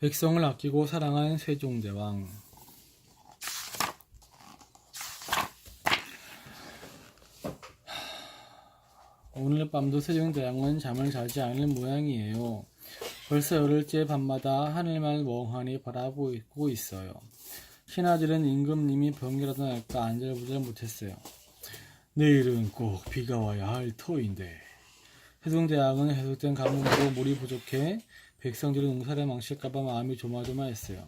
백성을 아끼고 사랑한 세종대왕. 오늘 밤도 세종대왕은 잠을 자지 않을 모양이에요. 벌써 열흘째 밤마다 하늘만 멍하니 바라보고 있어요. 신하들은 임금님이 병이라도 날까 안절부절 못했어요. 내일은 꼭 비가 와야 할 터인데. 세종대왕은 해속된 가뭄으로 물이 부족해 백성들이 농사를 망칠까봐 마음이 조마조마했어요.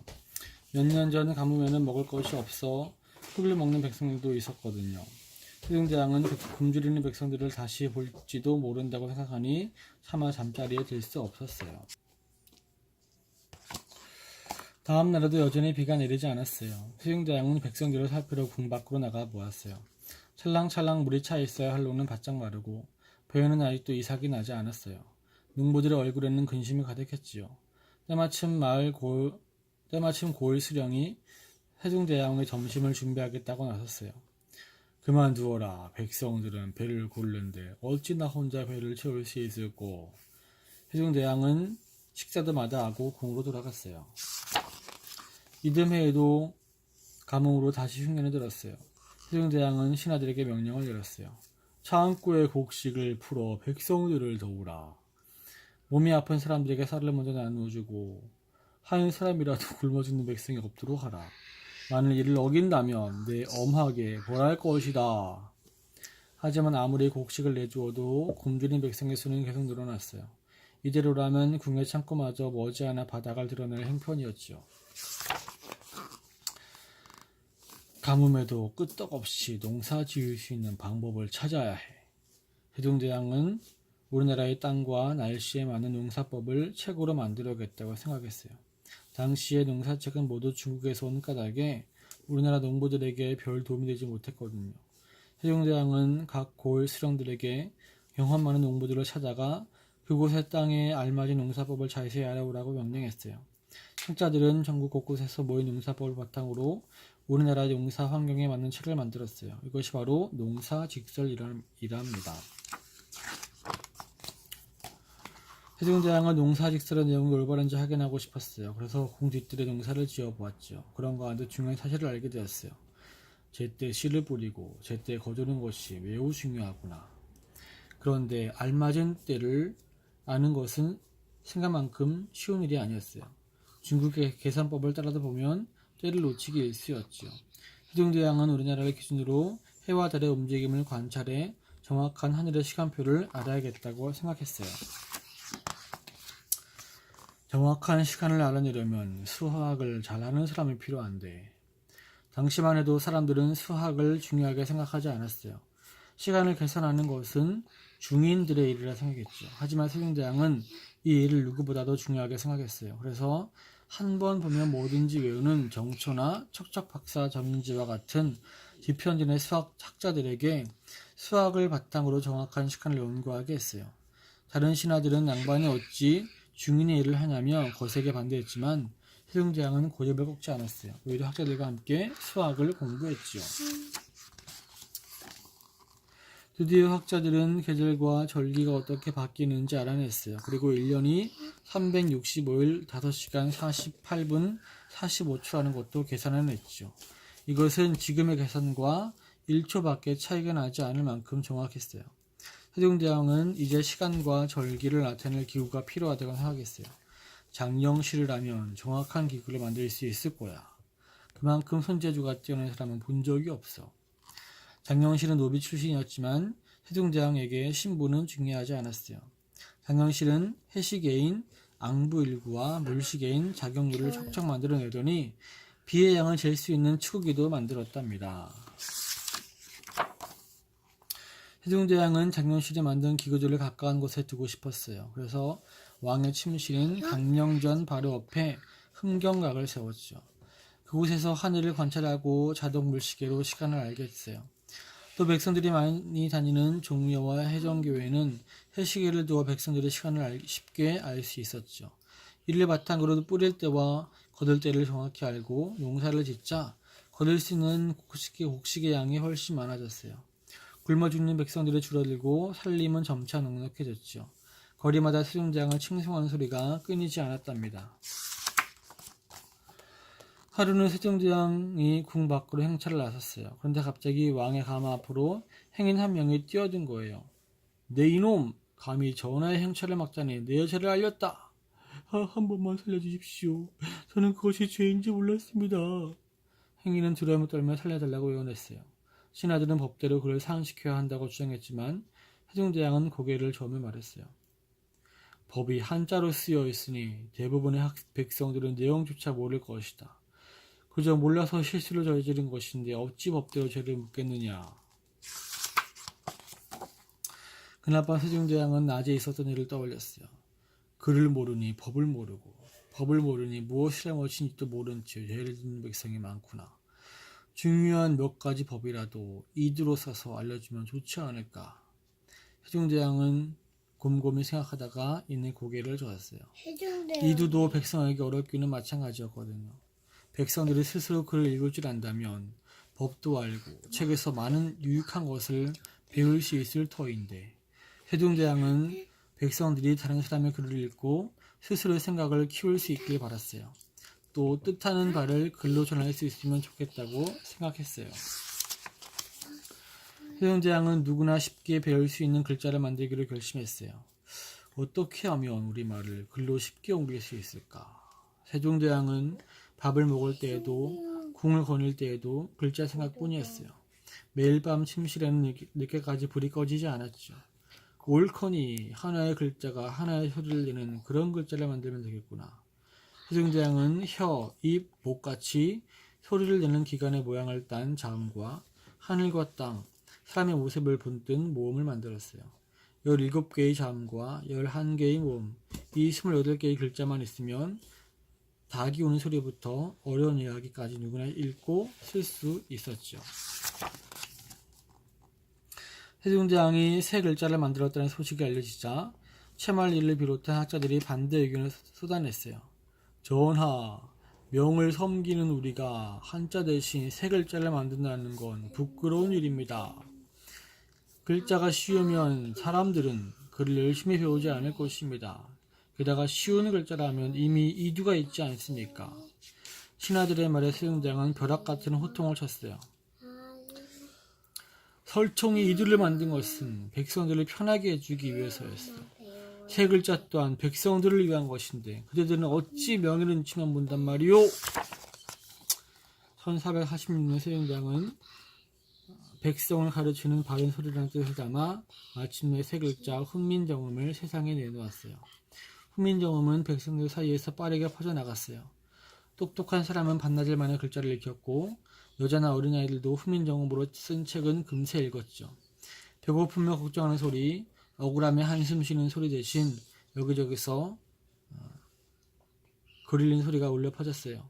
몇 년 전 가뭄에는 먹을 것이 없어 흙을 먹는 백성들도 있었거든요. 세종대왕은 굶주리는 백성들을 다시 볼지도 모른다고 생각하니 차마 잠자리에 들 수 없었어요. 다음 날에도 여전히 비가 내리지 않았어요. 세종대왕은 백성들을 살피러 궁 밖으로 나가 보았어요. 찰랑찰랑 물이 차 있어야 할 논은 바짝 마르고 벼에는 아직도 이삭이 나지 않았어요. 농부들의 얼굴에는 근심이 가득했지요. 때마침 고을 수령이 세종대왕의 점심을 준비하겠다고 나섰어요. 그만두어라. 백성들은 배를 고르는데 어찌 나 혼자 배를 채울 수 있을꼬. 세종대왕은 식사도 마다하고 궁으로 돌아갔어요. 이듬해에도 가뭄으로 다시 흉년이 들었어요. 세종대왕은 신하들에게 명령을 내렸어요. 창고의 곡식을 풀어 백성들을 도우라. 몸이 아픈 사람들에게 쌀을 먼저 나누어주고 한 사람이라도 굶어 죽는 백성이 없도록 하라. 만일 이를 어긴다면 내 엄하게 벌할 것이다. 하지만 아무리 곡식을 내주어도 굶주린 백성의 수는 계속 늘어났어요. 이대로라면 궁의 창고마저 머지않아 바닥을 드러낼 행편이었지요. 가뭄에도 끄떡없이 농사 지을 수 있는 방법을 찾아야 해. 세종대왕은 우리나라의 땅과 날씨에 맞는 농사법을 책으로 만들어야겠다고 생각했어요. 당시의 농사책은 모두 중국에서 온 까닭에 우리나라 농부들에게 별 도움이 되지 못했거든요. 세종대왕은 각 고을 수령들에게 경험 많은 농부들을 찾아가 그곳의 땅에 알맞은 농사법을 자세히 알아보라고 명령했어요. 학자들은 전국 곳곳에서 모인 농사법을 바탕으로 우리나라 농사 환경에 맞는 책을 만들었어요. 이것이 바로 농사직설이랍니다. 세종대왕은 농사직설의 내용이 올바른지 확인하고 싶었어요. 그래서 궁 뒤뜰에 농사를 지어보았죠. 그런 가운데 중요한 사실을 알게 되었어요. 제때 씨를 뿌리고 제때 거두는 것이 매우 중요하구나. 그런데 알맞은 때를 아는 것은 생각만큼 쉬운 일이 아니었어요. 중국의 계산법을 따라다 보면 때를 놓치기 일쑤였지요. 세종대왕은 우리나라를 기준으로 해와 달의 움직임을 관찰해 정확한 하늘의 시간표를 알아야겠다고 생각했어요. 정확한 시간을 알아내려면 수학을 잘하는 사람이 필요한데 당시만 해도 사람들은 수학을 중요하게 생각하지 않았어요. 시간을 계산하는 것은 중인들의 일이라 생각했죠. 하지만 세종대왕은 이 일을 누구보다도 중요하게 생각했어요. 그래서 한 번 보면 뭐든지 외우는 정초나 척척박사 정인지와 같은 뒤편전의 수학 학자들에게 수학을 바탕으로 정확한 시간을 연구하게 했어요. 다른 신하들은 양반이 어찌 중인의 일을 하냐며 거세게 반대했지만 세종대왕은 고집을 꺾지 않았어요. 오히려 학자들과 함께 수학을 공부했지요. 드디어 학자들은 계절과 절기가 어떻게 바뀌는지 알아냈어요. 그리고 1년이 365일 5시간 48분 45초라는 것도 계산해냈죠. 이것은 지금의 계산과 1초밖에 차이가 나지 않을 만큼 정확했어요. 세종대왕은 이제 시간과 절기를 나타낼 기구가 필요하다고 생각했어요. 장영실을 하면 정확한 기구를 만들 수 있을 거야. 그만큼 손재주가 뛰어난 사람은 본 적이 없어. 장영실은 노비 출신이었지만 세종대왕에게 신분은 중요하지 않았어요. 장영실은 해시계인 앙부일구와 물시계인 자경류를 척척 만들어내더니 비의 양을 잴 수 있는 축구기도 만들었답니다. 세종대왕은 장영실이 만든 기구들을 가까운 곳에 두고 싶었어요. 그래서 왕의 침실인 강명전 바로 옆에 흥경각을 세웠죠. 그곳에서 하늘을 관찰하고 자동 물시계로 시간을 알게 했어요. 또 백성들이 많이 다니는 종묘와 해정교회는 해시계를 두어 백성들의 시간을 쉽게 알 수 있었죠. 이를 바탕으로 뿌릴 때와 거둘 때를 정확히 알고 농사를 짓자 거둘 수 있는 곡식의 양이 훨씬 많아졌어요. 굶어 죽는 백성들이 줄어들고 살림은 점차 넉넉해졌죠. 거리마다 세종대왕을 칭송하는 소리가 끊이지 않았답니다. 하루는 세종대왕이 궁 밖으로 행차를 나섰어요. 그런데 갑자기 왕의 가마 앞으로 행인 한 명이 뛰어든 거예요. 네 이놈! 감히 전하의 행차를 막자니 내 여자를 알렸다. 한 번만 살려주십시오. 저는 그것이 죄인지 몰랐습니다. 행인은 두려움을 떨며 살려달라고 외원했어요. 신하들은 법대로 그를 사형시켜야 한다고 주장했지만 세종대왕은 고개를 저으며 말했어요. 법이 한자로 쓰여 있으니 대부분의 백성들은 내용조차 모를 것이다. 그저 몰라서 실수를 저지른 것인데 어찌 법대로 죄를 묻겠느냐. 그날 밤 세종대왕은 낮에 있었던 일을 떠올렸어요. 글을 모르니 법을 모르고 법을 모르니 무엇이라 무엇인지도 모른 채 죄를 짓는 백성이 많구나. 중요한 몇 가지 법이라도 이두로 써서 알려주면 좋지 않을까. 세종대왕은 곰곰이 생각하다가 이내 고개를 저었어요. 이두도 백성에게 어렵기는 마찬가지였거든요. 백성들이 스스로 글을 읽을 줄 안다면 법도 알고 책에서 많은 유익한 것을 배울 수 있을 터인데 세종대왕은 백성들이 다른 사람의 글을 읽고 스스로의 생각을 키울 수 있길 바랐어요. 또 뜻하는 바를 글로 전할 수 있으면 좋겠다고 생각했어요. 세종대왕은 누구나 쉽게 배울 수 있는 글자를 만들기로 결심했어요. 어떻게 하면 우리말을 글로 쉽게 옮길 수 있을까? 세종대왕은 밥을 먹을 때에도 궁을 거닐 때에도 글자 생각뿐이었어요. 매일 밤 침실에는 늦게까지 불이 꺼지지 않았죠. 옳거니 하나의 글자가 하나의 소리를 내는 그런 글자를 만들면 되겠구나. 세종대왕은 혀, 입, 목같이 소리를 내는 기관의 모양을 딴 자음과 하늘과 땅, 사람의 모습을 본 등 모음을 만들었어요. 17개의 자음과 11개의 모음, 이 28개의 글자만 있으면 닭이 우는 소리부터 어려운 이야기까지 누구나 읽고 쓸 수 있었죠. 세종대왕이 새 글자를 만들었다는 소식이 알려지자 채말리를 비롯한 학자들이 반대 의견을 쏟아냈어요. 전하, 명을 섬기는 우리가 한자 대신 새 글자를 만든다는 건 부끄러운 일입니다. 글자가 쉬우면 사람들은 글을 열심히 배우지 않을 것입니다. 게다가 쉬운 글자라면 이미 이두가 있지 않습니까? 신하들의 말에 세종대왕은 벼락같은 호통을 쳤어요. 설총이 이두를 만든 것은 백성들을 편하게 해주기 위해서였어요. 새 글자 또한 백성들을 위한 것인데 그대들은 어찌 명예를 눈치만 본단 말이오? 1446년 세종대왕은 백성을 가르치는 바른 소리라는 뜻을 담아 마침내 새 글자 훈민정음을 세상에 내놓았어요. 훈민정음은 백성들 사이에서 빠르게 퍼져나갔어요. 똑똑한 사람은 반나절 만에 글자를 익혔고 여자나 어린아이들도 훈민정음으로 쓴 책은 금세 읽었죠. 배고프며 걱정하는 소리, 억울함에 한숨 쉬는 소리 대신 여기저기서 글 읽는 소리가 울려 퍼졌어요.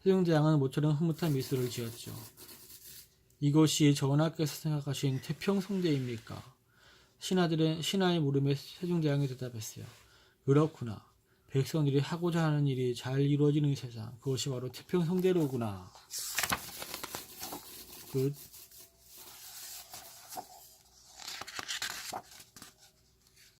세종대왕은 모처럼 흐뭇한 미소를 지었죠. 이것이 전하께서 생각하신 태평성대입니까? 신하의 물음에 세종대왕이 대답했어요. 그렇구나. 백성들이 하고자 하는 일이 잘 이루어지는 세상, 그것이 바로 태평성대로구나. 끝.